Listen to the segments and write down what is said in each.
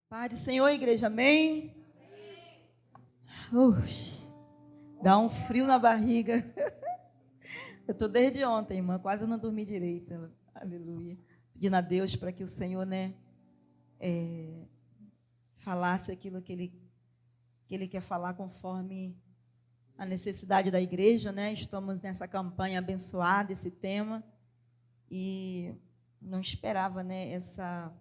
Pai do Senhor, igreja, amém? Dá um frio na barriga. Eu estou desde ontem, irmã, quase não dormi direito. Aleluia. Pedindo a Deus para que o Senhor, falasse aquilo que Ele quer falar conforme a necessidade da igreja, Estamos nessa campanha abençoada, esse tema, e não esperava, essa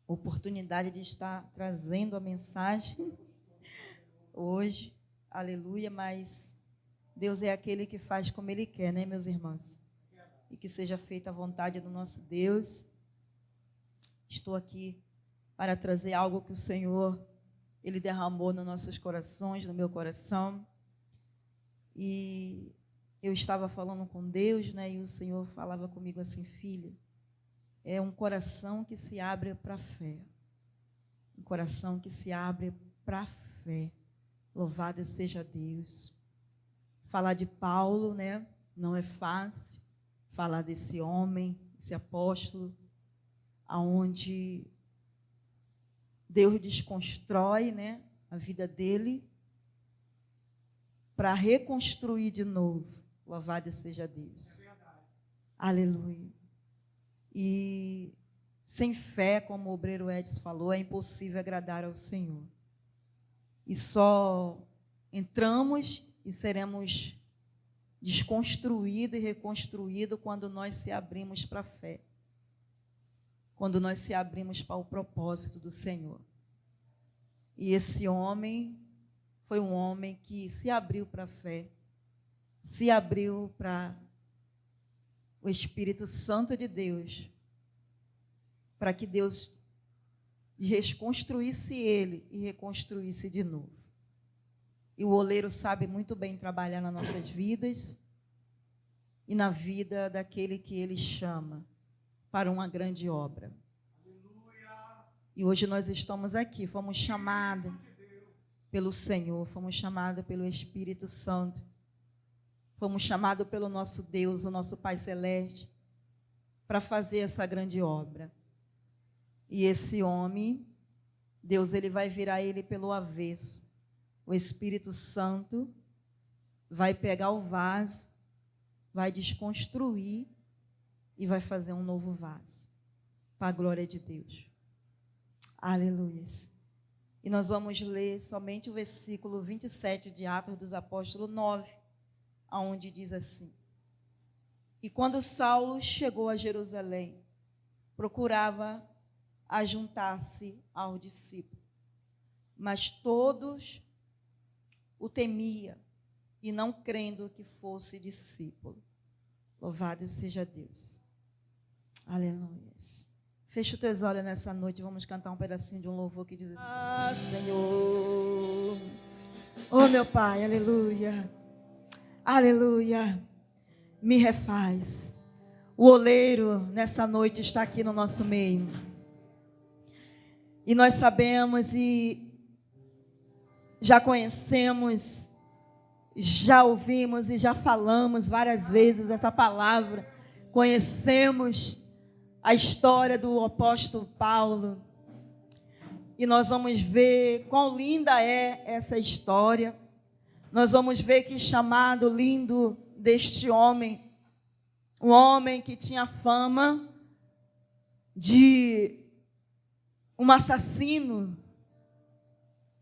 oportunidade de estar trazendo a mensagem hoje, aleluia, mas Deus é aquele que faz como Ele quer, meus irmãos? E que seja feita a vontade do nosso Deus. Estou aqui para trazer algo que o Senhor, Ele derramou nos nossos corações, no meu coração. E eu estava falando com Deus, e o Senhor falava comigo assim: filha, é um coração que se abre para a fé. Um coração que se abre para a fé. Louvado seja Deus. Falar de Paulo, não é fácil. Falar desse homem, esse apóstolo, aonde Deus desconstrói, a vida dele para reconstruir de novo. Louvado seja Deus. Aleluia. E sem fé, como o obreiro Edson falou, é impossível agradar ao Senhor. E só entramos e seremos desconstruídos e reconstruídos quando nós se abrimos para a fé. Quando nós se abrimos para o propósito do Senhor. E esse homem foi um homem que se abriu para a fé, se abriu para o Espírito Santo de Deus, para que Deus reconstruísse ele e reconstruísse de novo. E o oleiro sabe muito bem trabalhar nas nossas vidas e na vida daquele que ele chama para uma grande obra. E hoje nós estamos aqui, fomos chamados pelo Senhor, fomos chamados pelo Espírito Santo, fomos chamados pelo nosso Deus, o nosso Pai Celeste, para fazer essa grande obra. E esse homem, Deus, ele vai virar ele pelo avesso. O Espírito Santo vai pegar o vaso, vai desconstruir e vai fazer um novo vaso, para a glória de Deus. Aleluia. E nós vamos ler somente o versículo 27 de Atos dos Apóstolos 9, onde diz assim: E quando Saulo chegou a Jerusalém, procurava ajuntar-se aos discípulos, mas todos o temiam, e não crendo que fosse discípulo. Louvado seja Deus. Aleluia. Fecha os teus olhos nessa noite, vamos cantar um pedacinho de um louvor que diz assim: Senhor, oh meu Pai, aleluia, aleluia, me refaz. O oleiro nessa noite está aqui no nosso meio. E nós sabemos e já conhecemos, já ouvimos e já falamos várias vezes essa palavra. Conhecemos a história do apóstolo Paulo. E nós vamos ver quão linda é essa história. Nós vamos ver que chamado lindo deste homem. Um homem que tinha fama de um assassino,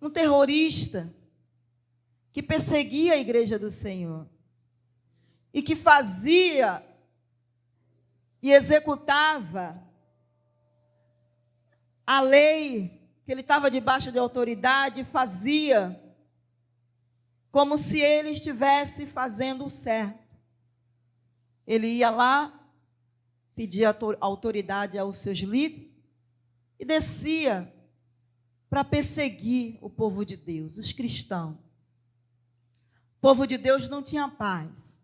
um terrorista, que perseguia a igreja do Senhor e que fazia e executava a lei, que ele estava debaixo de autoridade, fazia como se ele estivesse fazendo o certo. Ele ia lá, pedia autoridade aos seus líderes e descia para perseguir o povo de Deus, os cristãos. O povo de Deus não tinha paz,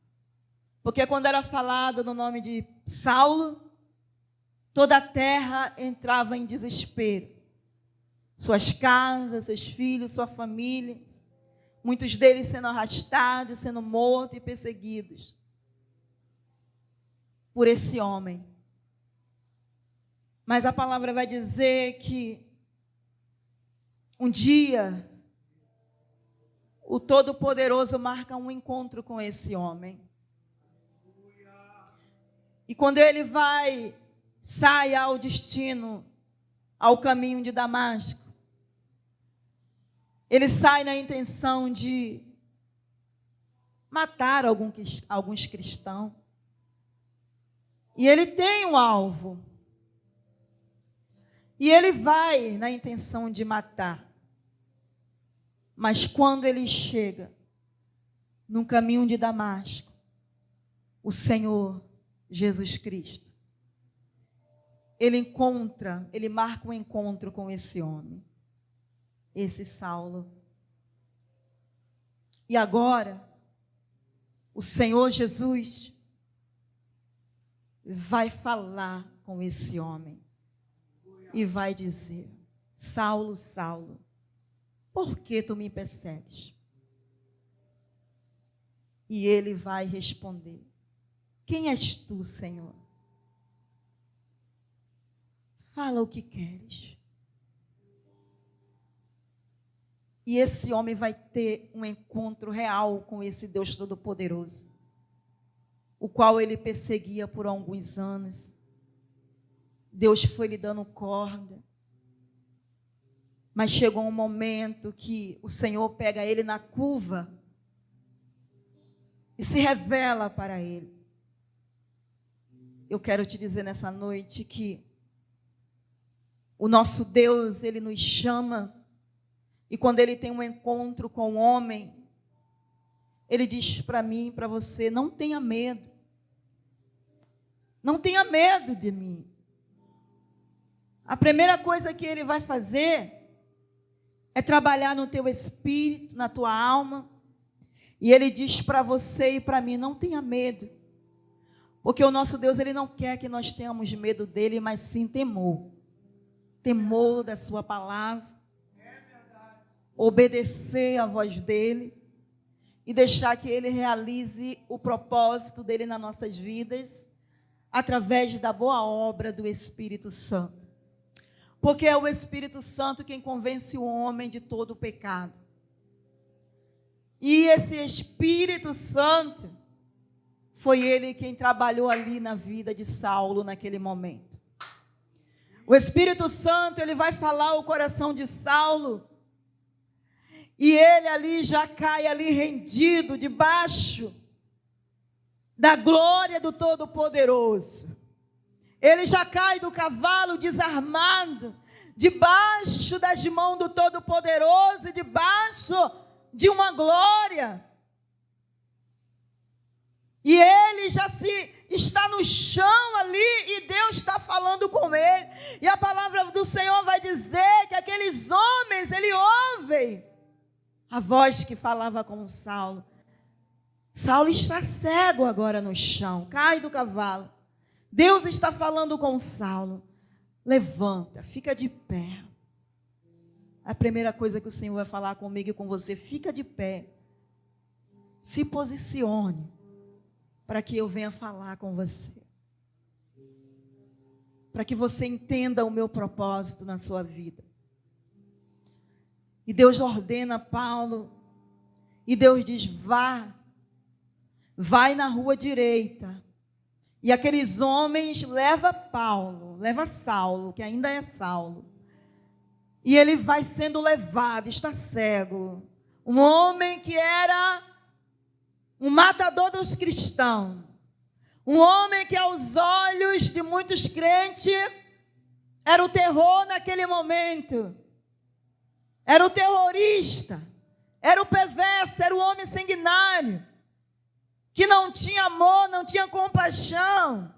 porque quando era falado no nome de Saulo, toda a terra entrava em desespero. Suas casas, seus filhos, sua família, muitos deles sendo arrastados, sendo mortos e perseguidos por esse homem. Mas a palavra vai dizer que Um dia, o Todo-Poderoso marca um encontro com esse homem. E quando ele sai ao destino, ao caminho de Damasco, ele sai na intenção de matar alguns cristãos. E ele tem um alvo. E ele vai na intenção de matar. Mas quando ele chega no caminho de Damasco, o Senhor Jesus Cristo, ele marca um encontro com esse homem, esse Saulo. E agora, o Senhor Jesus vai falar com esse homem e vai dizer: Saulo, Saulo, por que tu me persegues? E ele vai responder: quem és tu, Senhor? Fala o que queres. E esse homem vai ter um encontro real com esse Deus Todo-Poderoso, o qual ele perseguia por alguns anos. Deus foi lhe dando corda. Mas chegou um momento que o Senhor pega ele na curva e se revela para ele. Eu quero te dizer nessa noite que o nosso Deus, ele nos chama, e quando ele tem um encontro com o homem, ele diz para mim e para você: não tenha medo. Não tenha medo de mim. A primeira coisa que ele vai fazer é trabalhar no teu espírito, na tua alma. E ele diz para você e para mim: não tenha medo. Porque o nosso Deus, ele não quer que nós tenhamos medo dele, mas sim temor. Temor da sua palavra. Obedecer à voz dele. E deixar que ele realize o propósito dele nas nossas vidas, através da boa obra do Espírito Santo. Porque é o Espírito Santo quem convence o homem de todo o pecado. E esse Espírito Santo foi ele quem trabalhou ali na vida de Saulo naquele momento. O Espírito Santo, ele vai falar o coração de Saulo, e ele ali já cai ali rendido debaixo da glória do Todo-Poderoso. Ele já cai do cavalo desarmado, debaixo das mãos do Todo-Poderoso, debaixo de uma glória. E ele já está no chão ali, e Deus está falando com ele. E a palavra do Senhor vai dizer que aqueles homens, ele ouvem a voz que falava com Saulo. Saulo está cego agora no chão, cai do cavalo. Deus está falando com Saulo: levanta, fica de pé. A primeira coisa que o Senhor vai falar comigo e com você: fica de pé. Se posicione para que eu venha falar com você. Para que você entenda o meu propósito na sua vida. E Deus ordena Paulo, e Deus diz: vai na rua direita. E aqueles homens levam Saulo, que ainda é Saulo. E ele vai sendo levado, está cego. Um homem que era um matador dos cristãos. Um homem que aos olhos de muitos crentes era o terror naquele momento. Era o terrorista, era o perverso, era o homem sanguinário, que não tinha amor, não tinha compaixão,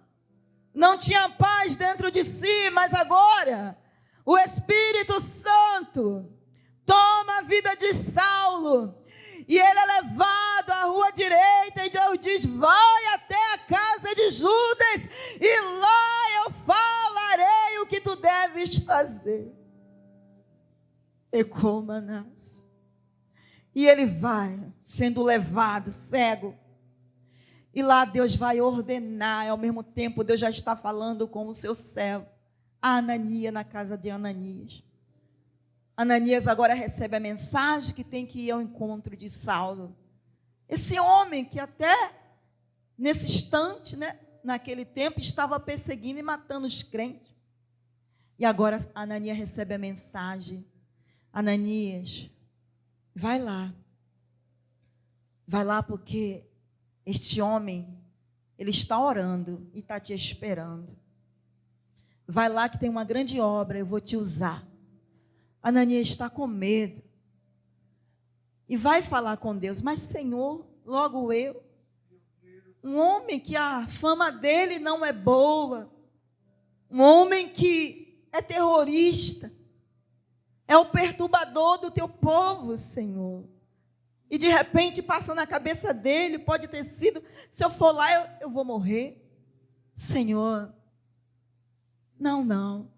não tinha paz dentro de si. Mas agora, o Espírito Santo toma a vida de Saulo, e ele é levado à rua direita, e Deus diz: vai até a casa de Judas, e lá eu falarei o que tu deves fazer. Ecomanas. E ele vai sendo levado cego. E lá Deus vai ordenar, e ao mesmo tempo Deus já está falando com o seu servo Ananias, na casa de Ananias. Ananias agora recebe a mensagem que tem que ir ao encontro de Saulo. Esse homem que até nesse instante, né, naquele tempo, estava perseguindo e matando os crentes. E agora Ananias recebe a mensagem: Ananias, vai lá. Vai lá porque este homem, ele está orando e está te esperando. Vai lá que tem uma grande obra, eu vou te usar. Ananias está com medo. E vai falar com Deus: mas Senhor, logo eu, um homem que a fama dele não é boa, um homem que é terrorista, é o perturbador do teu povo, Senhor. E de repente passa na cabeça dele, pode ter sido, se eu for lá eu vou morrer. Senhor, não.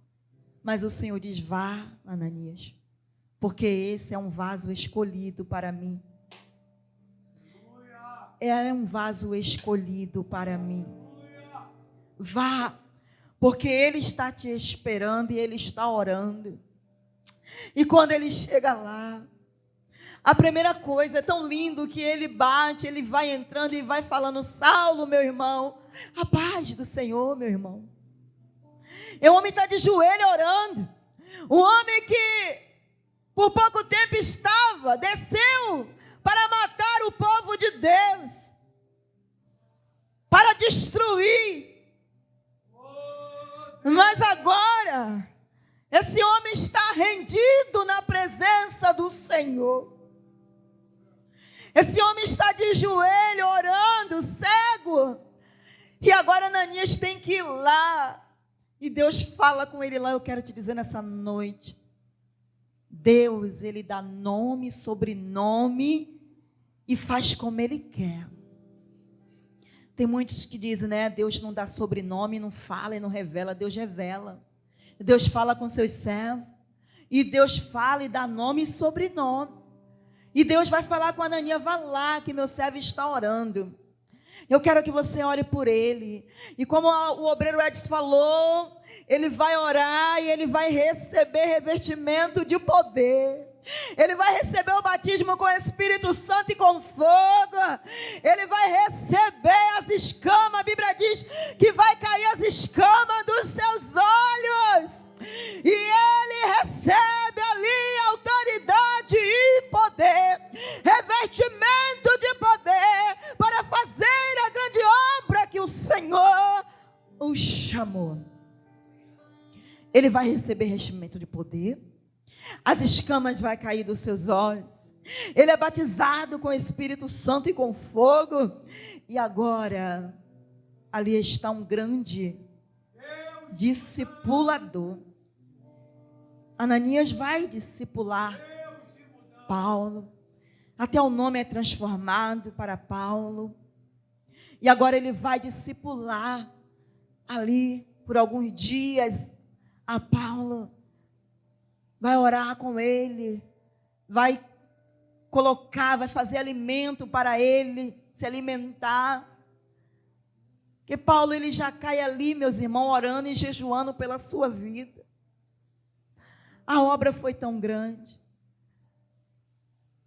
Mas o Senhor diz: vá, Ananias, porque esse é um vaso escolhido para mim. É um vaso escolhido para mim. Vá, porque ele está te esperando e ele está orando. E quando ele chega lá, a primeira coisa, é tão lindo que ele bate, ele vai entrando e vai falando: Saulo, meu irmão, a paz do Senhor, meu irmão. E o homem está de joelho orando. O homem que por pouco tempo desceu para matar o povo de Deus, para destruir. Mas agora, esse homem está rendido na presença do Senhor. Esse homem está de joelho, orando, cego. E agora Ananias tem que ir lá. E Deus fala com ele lá. Eu quero te dizer nessa noite, Deus, ele dá nome, sobrenome e faz como ele quer. Tem muitos que dizem, né? Deus não dá sobrenome, não fala e não revela. Deus revela. Deus fala com seus servos. E Deus fala e dá nome e sobrenome. E Deus vai falar com Ananias: vá lá que meu servo está orando. Eu quero que você ore por ele. E como o obreiro Edson falou, ele vai orar e ele vai receber revestimento de poder. Ele vai receber o batismo com o Espírito Santo e com fogo. Ele vai receber as escamas. A Bíblia diz que vai cair as escamas dos seus olhos. E ele recebe ali autoridade e poder, revestimento de poder, para fazer a grande obra que o Senhor o chamou. Ele vai receber revestimento de poder. As escamas vão cair dos seus olhos. Ele é batizado com o Espírito Santo e com fogo. E agora, ali está um grande discipulador. Ananias vai discipular Paulo. Até o nome é transformado para Paulo. E agora ele vai discipular ali por alguns dias a Paulo. Vai orar com ele, vai colocar, vai fazer alimento para ele se alimentar. Porque Paulo, ele já cai ali, meus irmãos, orando e jejuando pela sua vida. A obra foi tão grande.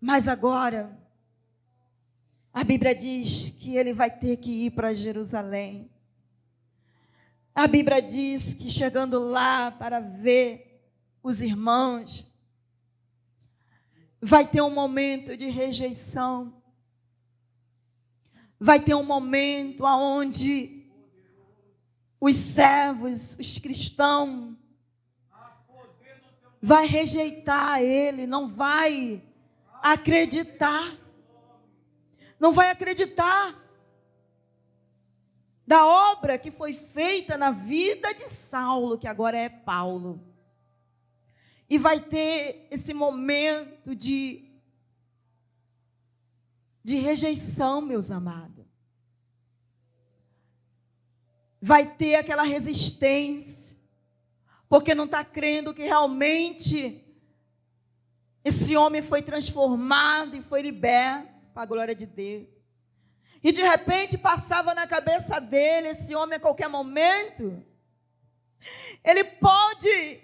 Mas agora, a Bíblia diz que ele vai ter que ir para Jerusalém. A Bíblia diz que chegando lá para ver os irmãos, vai ter um momento de rejeição, vai ter um momento onde os servos, os cristãos, vai rejeitar ele, não vai acreditar, da obra que foi feita na vida de Saulo, que agora é Paulo. E vai ter esse momento de rejeição, meus amados. Vai ter aquela resistência, porque não está crendo que realmente esse homem foi transformado e foi liberto para a glória de Deus. E de repente passava na cabeça dele, esse homem a qualquer momento, ele pode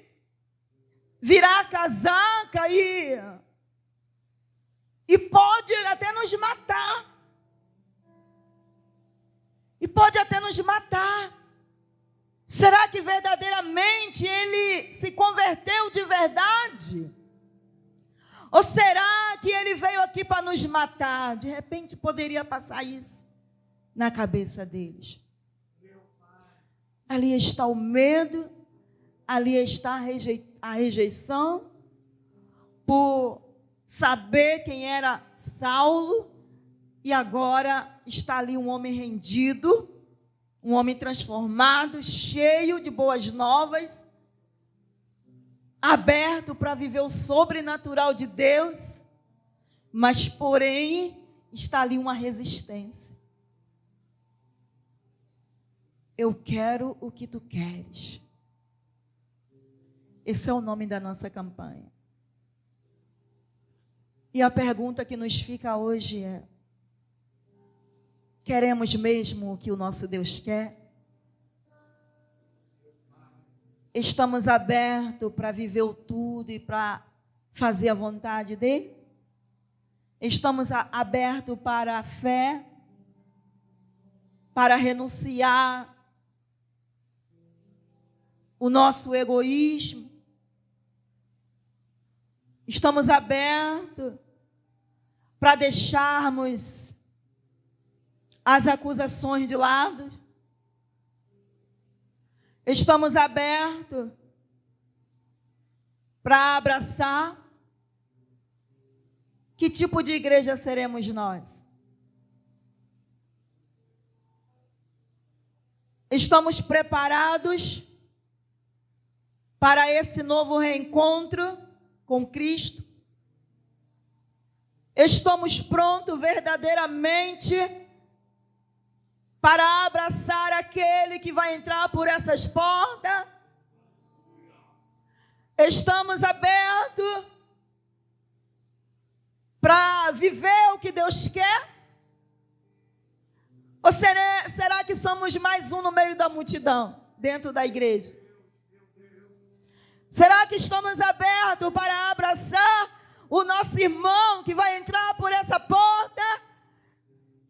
virar casaco faca e pode até nos matar. E pode até nos matar. Será que verdadeiramente ele se converteu de verdade? Ou será que ele veio aqui para nos matar? De repente poderia passar isso na cabeça deles. Ali está o medo, ali está a rejeição, por saber quem era Saulo, e agora está ali um homem rendido, um homem transformado, cheio de boas novas, aberto para viver o sobrenatural de Deus, mas porém está ali uma resistência. Eu quero o que tu queres. Esse é o nome da nossa campanha. E a pergunta que nos fica hoje é: queremos mesmo o que o nosso Deus quer? Estamos abertos para viver o tudo e para fazer a vontade dele? Estamos abertos para a fé, para renunciar o nosso egoísmo? Estamos abertos para deixarmos as acusações de lado? Estamos abertos para abraçar? Que tipo de igreja seremos nós? Estamos preparados para esse novo reencontro com Cristo? Estamos prontos verdadeiramente para abraçar aquele que vai entrar por essas portas? Estamos abertos para viver o que Deus quer? Ou será que somos mais um no meio da multidão, dentro da igreja? Será que estamos abertos para abraçar o nosso irmão que vai entrar por essa porta,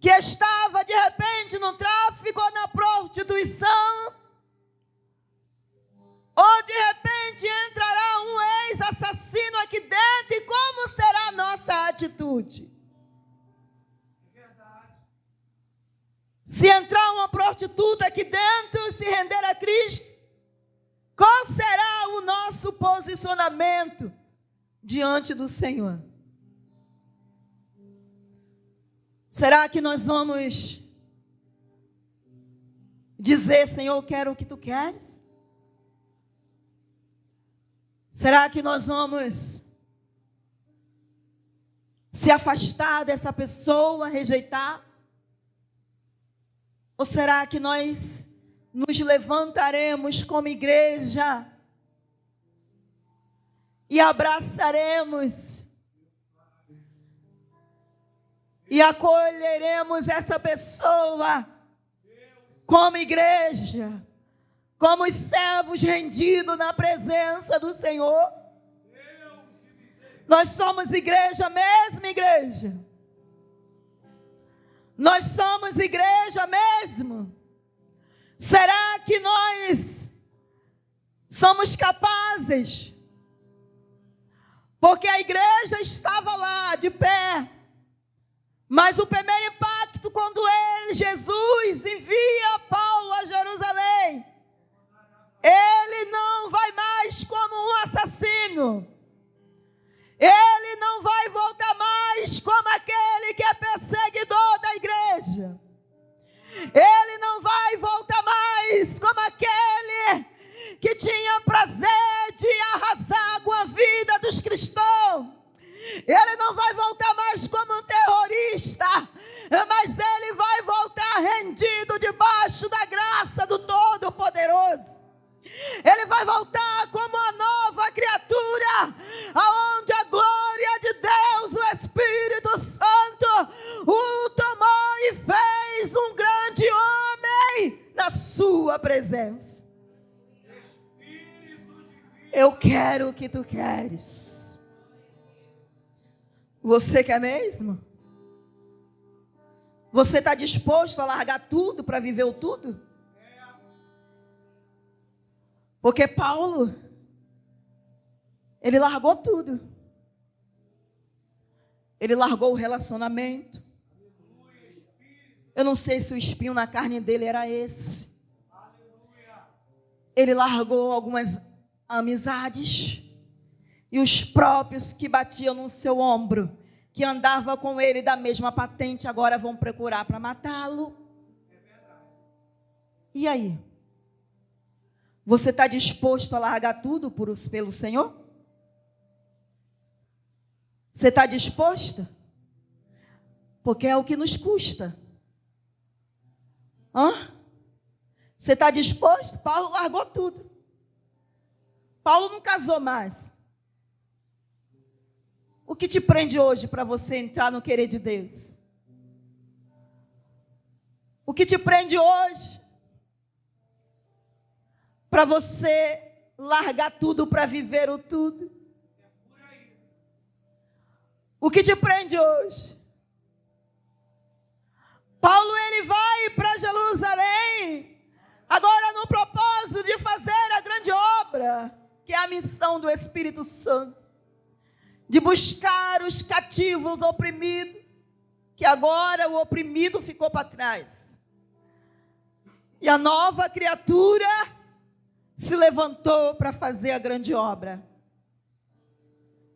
que estava de repente no tráfico ou na prostituição? Ou de repente entrará um ex-assassino aqui dentro, e como será a nossa atitude? Se entrar uma prostituta aqui dentro, se render a Cristo, qual será o nosso posicionamento diante do Senhor? Será que nós vamos dizer: Senhor, eu quero o que tu queres? Será que nós vamos se afastar dessa pessoa, rejeitar? Ou será que nós nos levantaremos como igreja e abraçaremos e acolheremos essa pessoa como igreja, como os servos rendidos na presença do Senhor? Nós somos igreja mesmo, igreja? Nós somos igreja mesmo? Será que nós somos capazes? Porque a igreja estava lá, de pé, mas o primeiro impacto, quando Jesus envia Paulo a Jerusalém, ele não vai mais como um assassino. Ele não vai voltar mais como aquele que é perseguidor da igreja. Ele não vai voltar mais como aquele que tinha prazer de arrasar com a vida dos cristãos. Ele não vai voltar mais como um terrorista, mas ele vai voltar rendido debaixo da graça do Todo-Poderoso. Ele vai voltar como uma nova criatura, aonde a glória de Deus, o Espírito Santo, o tomou e fez um grande homem na sua presença. Eu quero o que tu queres. Você quer mesmo? Você está disposto a largar tudo para viver o tudo? Porque Paulo, ele largou tudo. Ele largou o relacionamento. Eu não sei se o espinho na carne dele era esse. Ele largou algumas amizades. E os próprios que batiam no seu ombro, que andavam com ele da mesma patente, agora vão procurar para matá-lo. E aí? Você está disposto a largar tudo pelo Senhor? Você está disposto? Porque é o que nos custa. Você está disposto? Paulo largou tudo. Paulo não casou mais. O que te prende hoje para você entrar no querer de Deus? O que te prende hoje para você largar tudo para viver o tudo? O que te prende hoje? Paulo, ele vai para Jerusalém, agora no propósito de fazer a grande obra, que é a missão do Espírito Santo, de buscar os cativos oprimidos, que agora o oprimido ficou para trás. E a nova criatura se levantou para fazer a grande obra.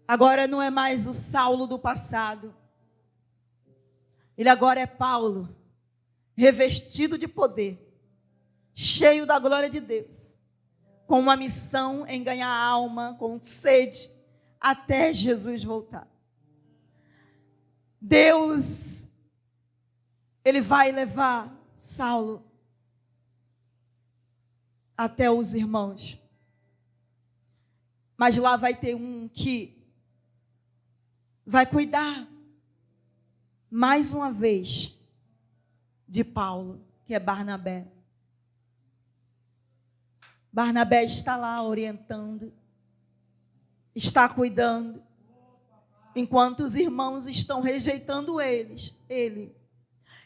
Agora não é mais o Saulo do passado. Ele agora é Paulo, revestido de poder, cheio da glória de Deus, com uma missão em ganhar alma, com sede, até Jesus voltar. Deus, ele vai levar Saulo até os irmãos. Mas lá vai ter um que vai cuidar mais uma vez de Paulo, que é Barnabé. Barnabé está lá orientando, está cuidando, enquanto os irmãos estão rejeitando ele.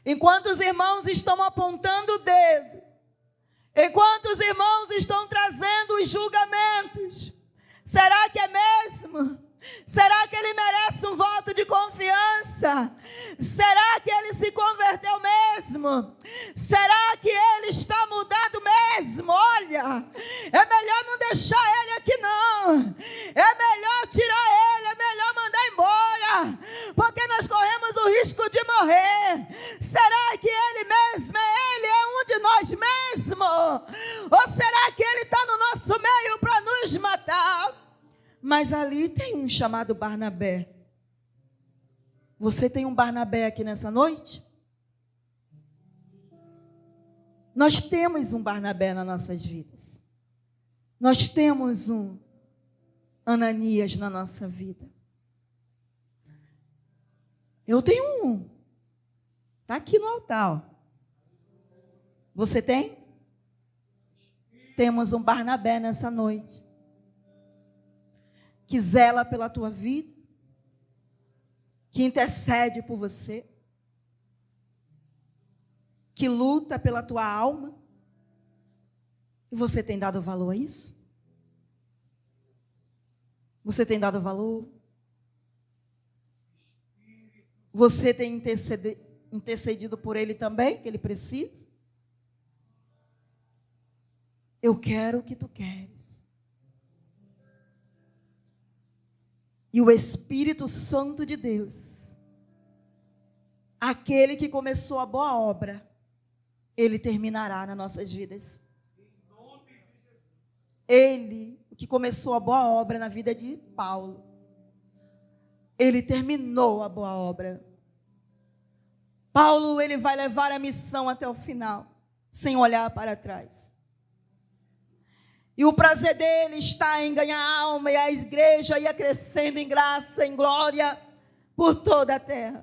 Enquanto os irmãos estão apontando o dedo, enquanto os irmãos estão trazendo os julgamentos. Será que é mesmo? Será que ele merece um voto de confiança? Será que ele se converteu mesmo? Será que ele está mudado mesmo? Olha, é melhor não deixar ele aqui não. É melhor tirar ele, é melhor mandar embora, porque nós corremos o risco de morrer. Será que ele mesmo é um de nós mesmo? Ou será que ele está no nosso meio para nos matar? Mas ali tem um chamado Barnabé. Você tem um Barnabé aqui nessa noite? Nós temos um Barnabé nas nossas vidas. Nós temos um Ananias na nossa vida. Eu tenho um. Está aqui no altar. Você tem? Temos um Barnabé nessa noite, que zela pela tua vida, que intercede por você, que luta pela tua alma. E você tem dado valor a isso? Você tem dado valor? Você tem intercedido por ele também, que ele precisa? Eu quero o que tu queres. E o Espírito Santo de Deus, aquele que começou a boa obra, ele terminará nas nossas vidas. Ele, que começou a boa obra na vida de Paulo, ele terminou a boa obra. Paulo, ele vai levar a missão até o final, sem olhar para trás. E o prazer dele está em ganhar alma, e a igreja ia crescendo em graça, em glória, por toda a terra.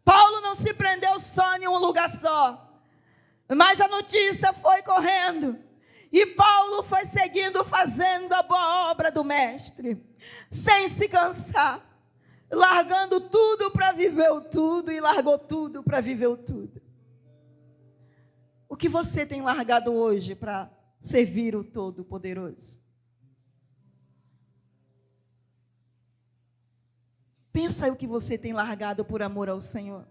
Paulo não se prendeu só em um lugar só, mas a notícia foi correndo, e Paulo foi seguindo, fazendo a boa obra do mestre, sem se cansar, largando tudo para viver o tudo e largou tudo para viver o tudo. O que você tem largado hoje para servir o Todo-Poderoso? Pensa aí o que você tem largado por amor ao Senhor.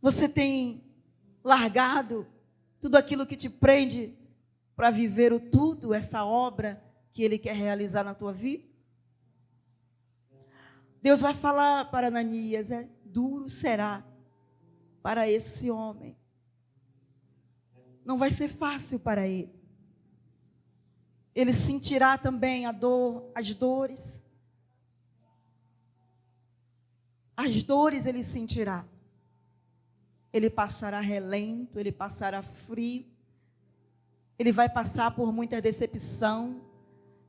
Você tem largado tudo aquilo que te prende para viver o tudo, essa obra que Ele quer realizar na tua vida? Deus vai falar para Ananias, duro será para esse homem. Não vai ser fácil para ele. Ele sentirá também a dor, as dores. As dores ele sentirá. Ele passará relento, ele passará frio. Ele vai passar por muita decepção.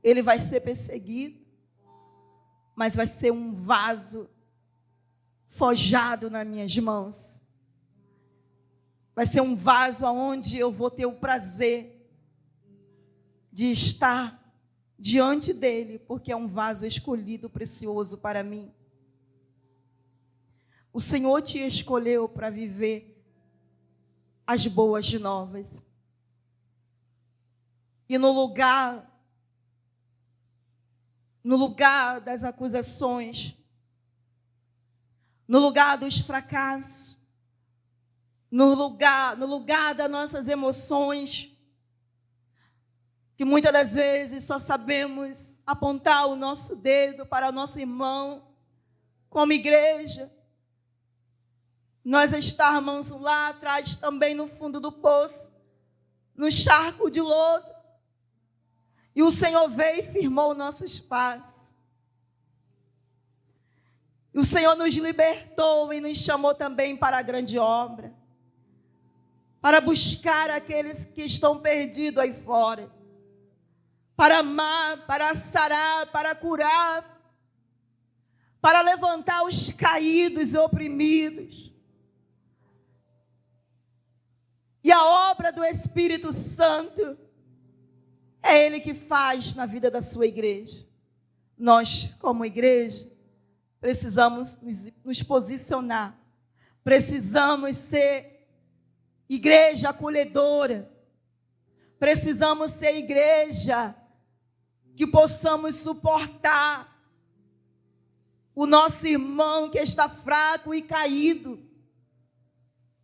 Ele vai ser perseguido. Mas vai ser um vaso forjado nas minhas mãos. Vai ser um vaso onde eu vou ter o prazer de estar diante dele, porque é um vaso escolhido, precioso para mim. O Senhor te escolheu para viver as boas novas. E no lugar das acusações, no lugar dos fracassos, no lugar das nossas emoções, que muitas das vezes só sabemos apontar o nosso dedo para o nosso irmão, como igreja, nós estarmos lá atrás também no fundo do poço, no charco de lodo, e o Senhor veio e firmou o nosso espaço. E o Senhor nos libertou e nos chamou também para a grande obra, para buscar aqueles que estão perdidos aí fora, para amar, para sarar, para curar, para levantar os caídos e oprimidos. E a obra do Espírito Santo é Ele que faz na vida da sua igreja. Nós, como igreja, precisamos nos posicionar, precisamos ser igreja acolhedora, precisamos ser igreja que possamos suportar o nosso irmão que está fraco e caído.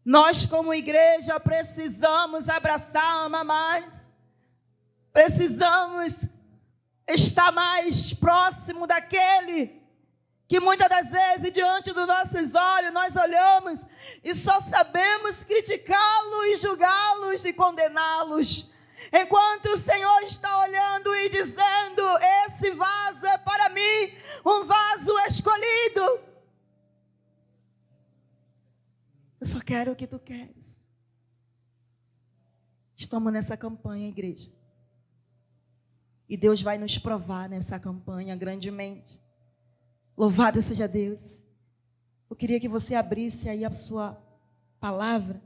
Nós, como igreja, precisamos abraçar, amar mais. Precisamos estar mais próximo daquele que muitas das vezes, diante dos nossos olhos, nós olhamos e só sabemos criticá-los e julgá-los e condená-los. Enquanto o Senhor está olhando e dizendo, esse vaso é para mim, um vaso escolhido. Eu só quero o que tu queres. Estamos nessa campanha, igreja. E Deus vai nos provar nessa campanha grandemente. Louvado seja Deus. Eu queria que você abrisse aí a sua palavra.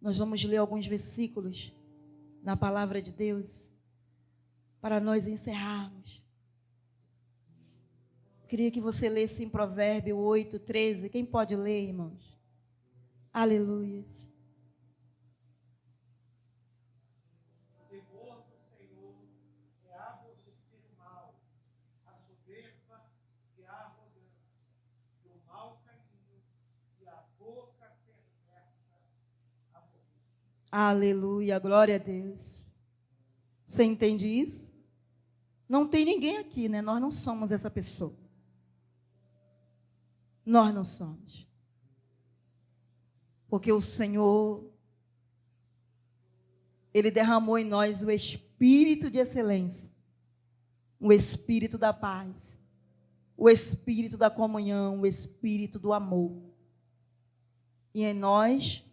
Nós vamos ler alguns versículos na palavra de Deus para nós encerrarmos. Eu queria que você lesse em Provérbio 8:13. Quem pode ler, irmãos? Aleluias. O temor do Senhor é aborrecer o mal, a soberba e a arrogância, o mau caminho e a boca perversa aborrece. Aleluia, glória a Deus. Você entende isso? Não tem ninguém aqui, né? Nós não somos essa pessoa. Nós não somos. Porque o Senhor, Ele derramou em nós o espírito de excelência, o espírito da paz, o espírito da comunhão, o espírito do amor. E em nós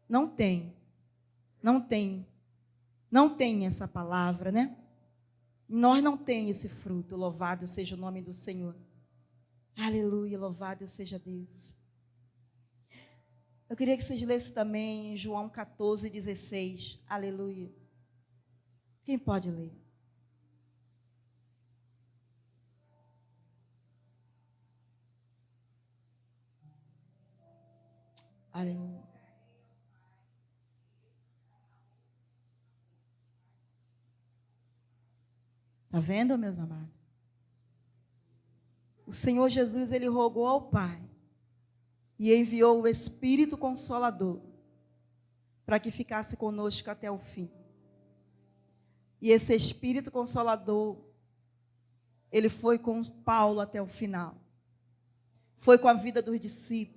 não tem essa palavra, né? Nós não tem esse fruto. Louvado seja o nome do Senhor. Aleluia, louvado seja Deus. Eu queria que vocês lessem também em João 14:16. Aleluia. Quem pode ler? Aleluia. Está vendo, meus amados? O Senhor Jesus, ele rogou ao Pai e enviou o Espírito Consolador para que ficasse conosco até o fim. E esse Espírito Consolador, ele foi com Paulo até o final. Foi com a vida dos discípulos.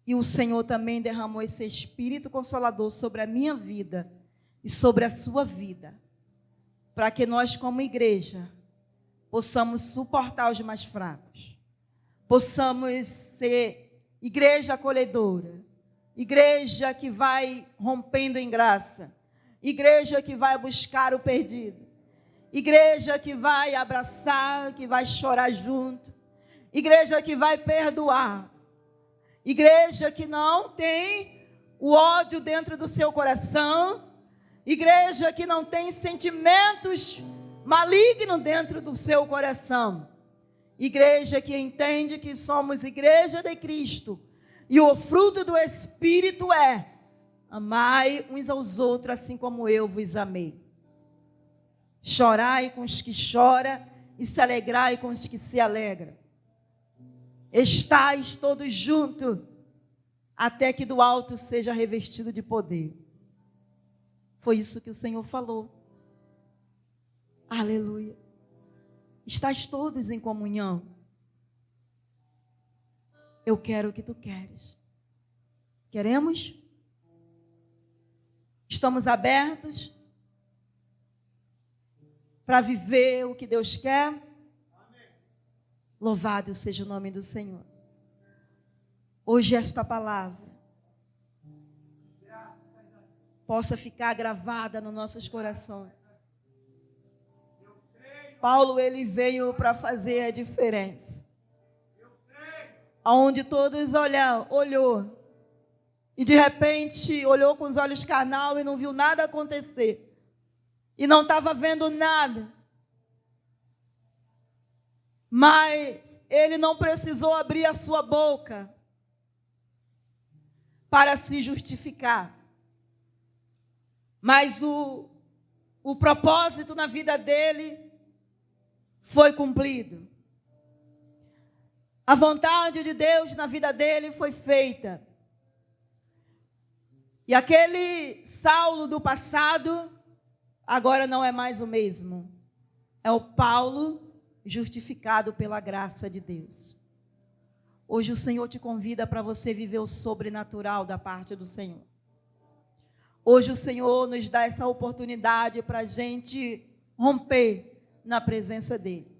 E o Senhor também derramou esse Espírito Consolador sobre a minha vida e sobre a sua vida, para que nós, como igreja, possamos suportar os mais fracos, possamos ser igreja acolhedora, igreja que vai rompendo em graça, igreja que vai buscar o perdido, igreja que vai abraçar, que vai chorar junto, igreja que vai perdoar, igreja que não tem o ódio dentro do seu coração, igreja que não tem sentimentos malignos dentro do seu coração, igreja que entende que somos igreja de Cristo, e o fruto do Espírito é: amai uns aos outros assim como eu vos amei. Chorai com os que choram e se alegrai com os que se alegram. Estais todos juntos, até que do alto seja revestido de poder. Foi isso que o Senhor falou. Aleluia. Estais todos em comunhão. Eu quero o que tu queres. Queremos? Estamos abertos para viver o que Deus quer? Louvado seja o nome do Senhor. Hoje esta palavra possa ficar gravada nos nossos corações. Paulo, ele veio para fazer a diferença. Aonde todos olhou e de repente olhou com os olhos carnal e não viu nada acontecer. E não estava vendo nada. Mas ele não precisou abrir a sua boca para se justificar. Mas o propósito na vida dele foi cumprido. A vontade de Deus na vida dele foi feita. E aquele Saulo do passado agora não é mais o mesmo. É o Paulo justificado pela graça de Deus. Hoje o Senhor te convida para você viver o sobrenatural da parte do Senhor. Hoje o Senhor nos dá essa oportunidade para a gente romper na presença dEle.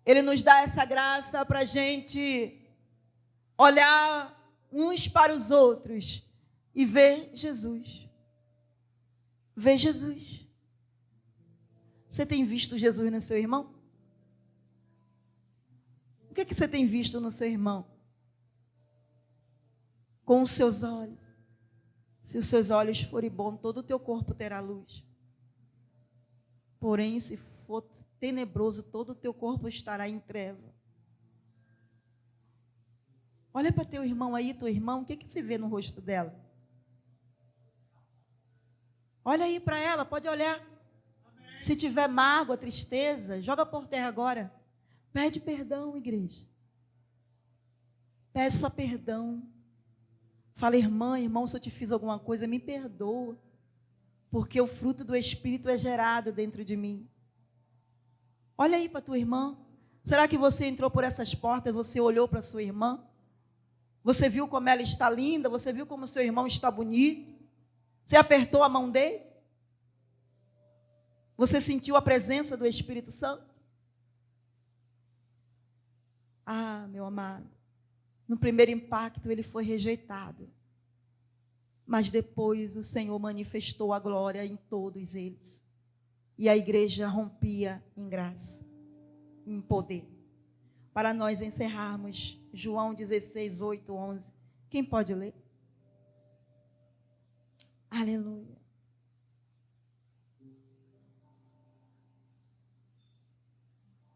Ele nos dá essa graça para a gente olhar uns para os outros e ver Jesus. Ver Jesus. Você tem visto Jesus no seu irmão? O que é que você tem visto no seu irmão? Com os seus olhos. Se os seus olhos forem bons, todo o teu corpo terá luz. Porém, se for tenebroso, todo o teu corpo estará em treva. Olha para teu irmão aí, tua irmã, o que que se vê no rosto dela? Olha aí para ela, pode olhar. Amém. Se tiver mágoa, tristeza, joga por terra agora. Pede perdão, igreja. Peça perdão. Fala, irmã, irmão, se eu te fiz alguma coisa, me perdoa. Porque o fruto do Espírito é gerado dentro de mim. Olha aí para tua irmã. Será que você entrou por essas portas, você olhou para sua irmã? Você viu como ela está linda? Você viu como seu irmão está bonito? Você apertou a mão dele? Você sentiu a presença do Espírito Santo? Ah, meu amado, no primeiro impacto ele foi rejeitado. Mas depois o Senhor manifestou a glória em todos eles. E a igreja rompia em graça, em poder. Para nós encerrarmos, João 16, 8, 11. Quem pode ler? Aleluia.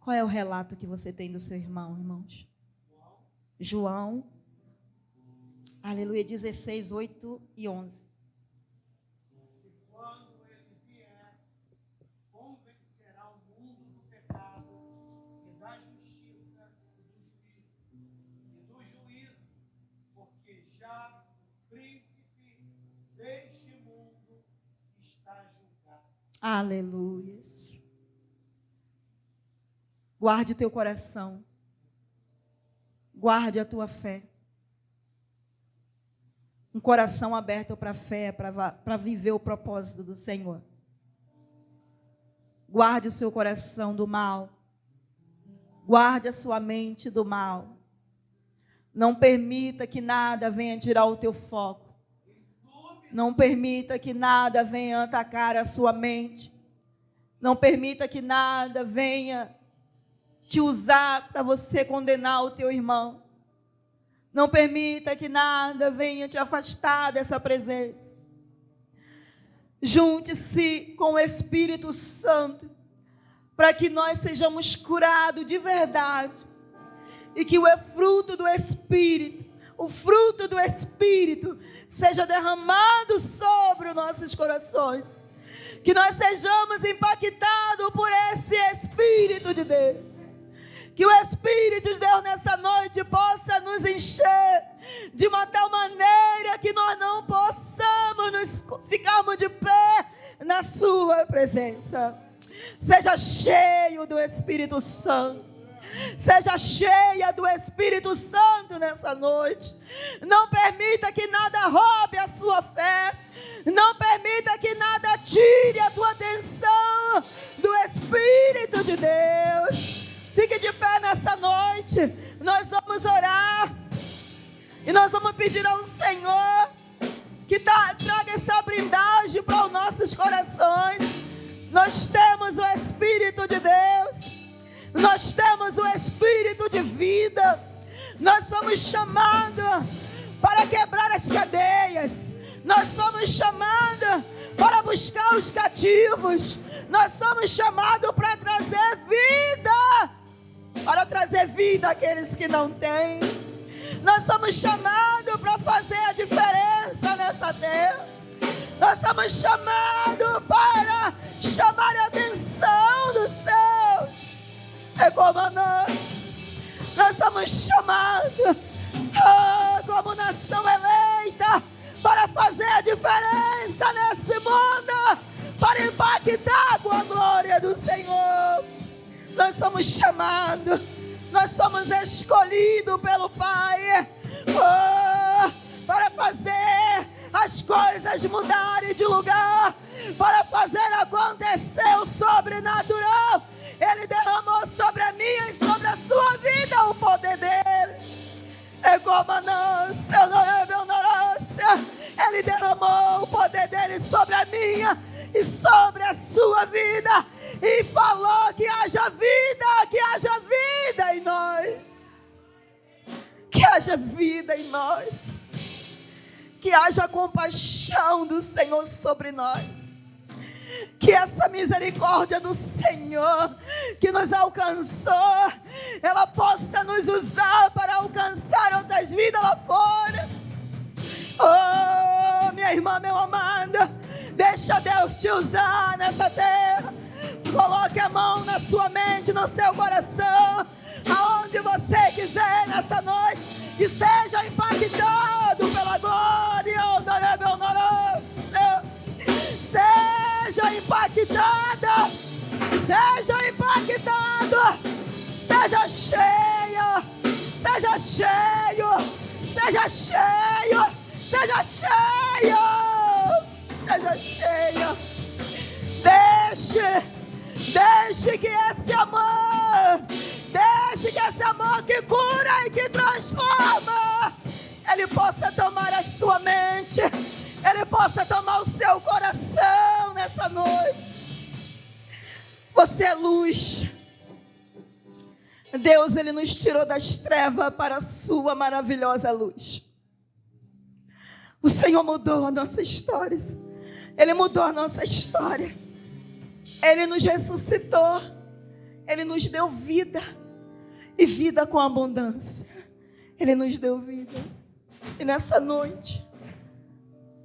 Qual é o relato que você tem do seu irmão, irmãos? João, aleluia, 16, 8 e 11. E quando ele vier, convencerá o mundo do pecado e da justiça e do juízo, porque já o príncipe deste mundo está julgado. Aleluia. Guarde o teu coração. Guarde a tua fé. Um coração aberto para a fé, para viver o propósito do Senhor. Guarde o seu coração do mal. Guarde a sua mente do mal. Não permita que nada venha tirar o teu foco. Não permita que nada venha atacar a sua mente. Não permita que nada venha te usar para você condenar o teu irmão. Não permita que nada venha te afastar dessa presença. Junte-se com o Espírito Santo para que nós sejamos curados de verdade e que o fruto do Espírito, o fruto do Espírito seja derramado sobre os nossos corações. Que nós sejamos impactados por esse Espírito de Deus. Que o Espírito de Deus nessa noite possa nos encher de uma tal maneira que nós não possamos ficarmos de pé na sua presença. Seja cheio do Espírito Santo. Seja cheia do Espírito Santo nessa noite. Não permita que nada roube a sua fé. Não permita que nada tire a tua atenção do Espírito de Deus. Fique de pé nessa noite. Nós vamos orar. E nós vamos pedir ao Senhor que traga essa blindagem para os nossos corações. Nós temos o Espírito de Deus. Nós temos o Espírito de vida. Nós fomos chamados para quebrar as cadeias. Nós fomos chamados para buscar os cativos. Nós somos chamados para trazer vida. Para trazer vida àqueles que não têm. Nós somos chamados para fazer a diferença nessa terra. Nós somos chamados para chamar a atenção dos céus. É como nós somos chamados como nação eleita para fazer a diferença nesse mundo, para impactar com a glória do Senhor. Nós somos chamados, nós somos escolhidos pelo Pai para fazer as coisas mudarem de lugar, para fazer acontecer o sobrenatural. Ele derramou sobre a minha e sobre a sua vida o poder dele. É como a nossa, ele derramou o poder dele sobre a minha e sobre a sua vida. E falou que haja vida em nós. Que haja vida em nós. Que haja compaixão do Senhor sobre nós. Que essa misericórdia do Senhor que nos alcançou, ela possa nos usar para alcançar outras vidas lá fora. Oh, minha irmã, meu amado, deixa Deus te usar nessa terra. Coloque a mão na sua mente, no seu coração, aonde você quiser nessa noite, e seja impactado pela glória. Seja impactada, seja impactado, seja cheio, seja cheio, seja cheio, seja cheio, seja cheio. Deixe que esse amor que cura e que transforma, ele possa tomar a sua mente, ele possa tomar o seu coração nessa noite. Você é luz. Deus, ele nos tirou das trevas para a sua maravilhosa luz. O Senhor mudou a nossa história. Ele mudou a nossa história. Ele nos ressuscitou. Ele nos deu vida, e vida com abundância. Ele nos deu vida. E nessa noite,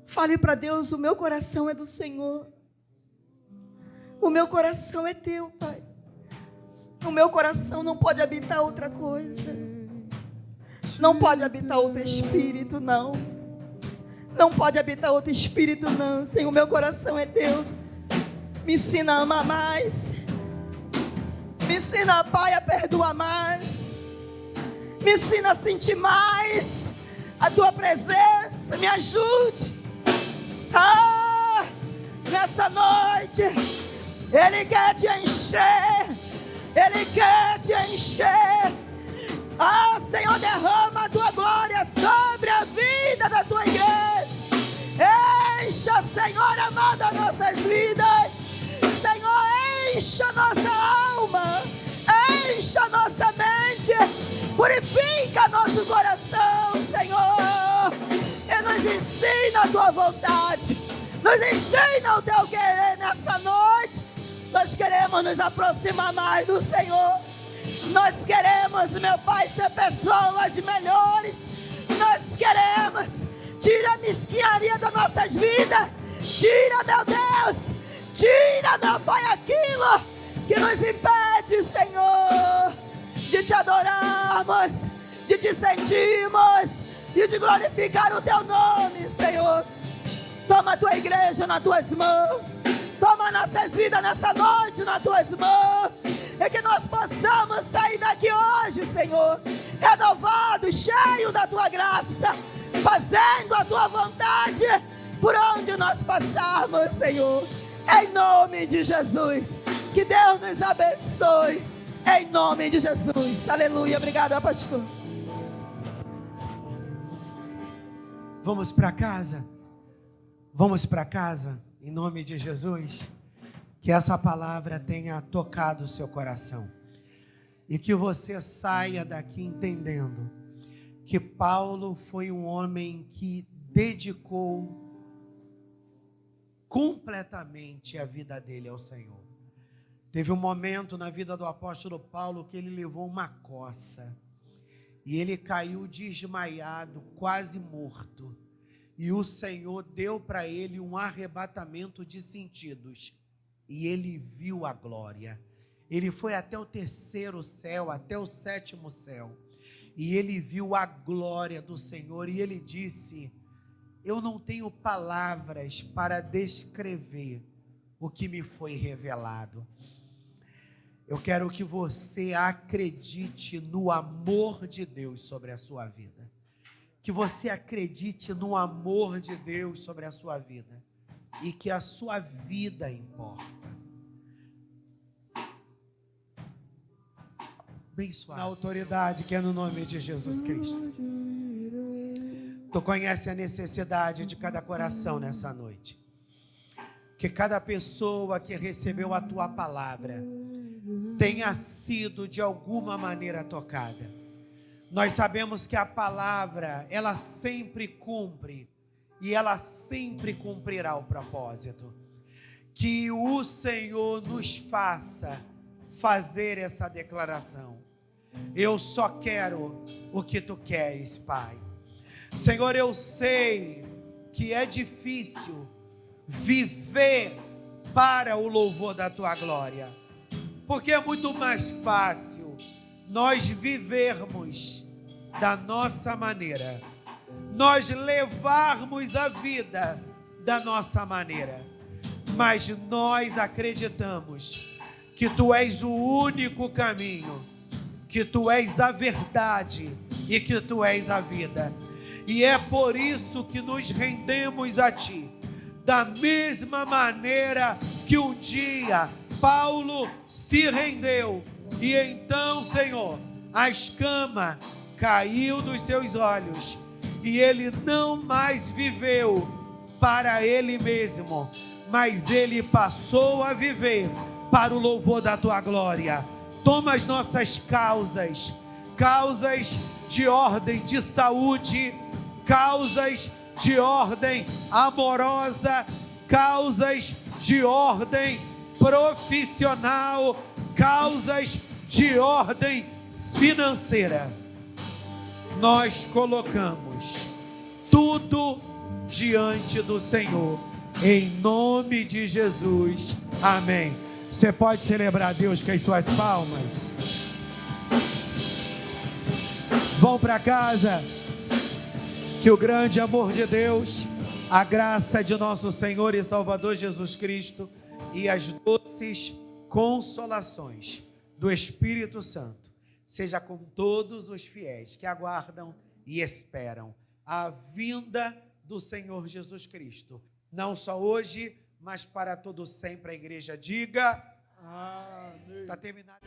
fale para Deus: o meu coração é do Senhor. O meu coração é teu, Pai. O meu coração não pode habitar outra coisa. Não pode habitar outro espírito, não. Não pode habitar outro espírito, não. Senhor, o meu coração é teu. Me ensina a amar mais. Me ensina, Pai, a perdoar mais. Me ensina a sentir mais a tua presença. Me ajude. Nessa noite, Ele quer te encher. Ele quer te encher. Senhor, derrama a tua glória sobre a vida da tua igreja. Encha, Senhor amado, as nossas vidas. Senhor, encha a nossa alma. Encha a nossa mente. Purifica nosso coração, Senhor. E nos ensina a tua vontade. Nos ensina o teu querer nessa noite. Nós queremos nos aproximar mais do Senhor. Nós queremos, meu Pai, ser pessoas melhores. Nós queremos. Tira a mesquinharia das nossas vidas. Tira, meu Deus. Tira, meu Pai, aquilo que nos impede, Senhor, de te adorarmos, de te sentirmos, de te glorificar o teu nome, Senhor. Toma a tua igreja nas tuas mãos. Toma nossas vidas nessa noite nas tuas mãos. E que nós possamos sair daqui hoje, Senhor, renovados, cheios da tua graça, fazendo a tua vontade por onde nós passarmos, Senhor. Em nome de Jesus. Que Deus nos abençoe. Em nome de Jesus. Aleluia. Obrigada, pastor. Vamos para casa. Vamos para casa. Em nome de Jesus, que essa palavra tenha tocado o seu coração. E que você saia daqui entendendo que Paulo foi um homem que dedicou completamente a vida dele ao Senhor. Teve um momento na vida do apóstolo Paulo que ele levou uma coça. E ele caiu desmaiado, quase morto. E o Senhor deu para ele um arrebatamento de sentidos. E ele viu a glória. Ele foi até o 3º céu, até o 7º céu. E ele viu a glória do Senhor. E ele disse: eu não tenho palavras para descrever o que me foi revelado. Eu quero que você acredite no amor de Deus sobre a sua vida. Que você acredite no amor de Deus sobre a sua vida. E que a sua vida importa. Bem suave. Na autoridade que é no nome de Jesus Cristo. Tu conhece a necessidade de cada coração nessa noite. Que cada pessoa que recebeu a tua palavra tenha sido de alguma maneira tocada. Nós sabemos que a palavra, ela sempre cumpre e ela sempre cumprirá o propósito. Que o Senhor nos faça fazer essa declaração. Eu só quero o que tu queres, Pai. Senhor, eu sei que é difícil viver para o louvor da tua glória, porque é muito mais fácil nós vivermos da nossa maneira, nós levarmos a vida da nossa maneira, mas nós acreditamos que tu és o único caminho, que tu és a verdade e que tu és a vida. E é por isso que nos rendemos a ti, da mesma maneira que um dia Paulo se rendeu. E então, Senhor, a escama caiu dos seus olhos e ele não mais viveu para ele mesmo, mas ele passou a viver para o louvor da tua glória. Toma as nossas causas de ordem de saúde, causas de ordem amorosa, causas de ordem profissional, causas de ordem financeira. Nós colocamos tudo diante do Senhor, em nome de Jesus, amém. Você pode celebrar a Deus com as suas palmas. Vão para casa, que o grande amor de Deus, a graça de nosso Senhor e Salvador Jesus Cristo e as doces consolações do Espírito Santo seja com todos os fiéis que aguardam e esperam a vinda do Senhor Jesus Cristo, não só hoje, mas para todo sempre. A igreja diga: amém. Está terminado.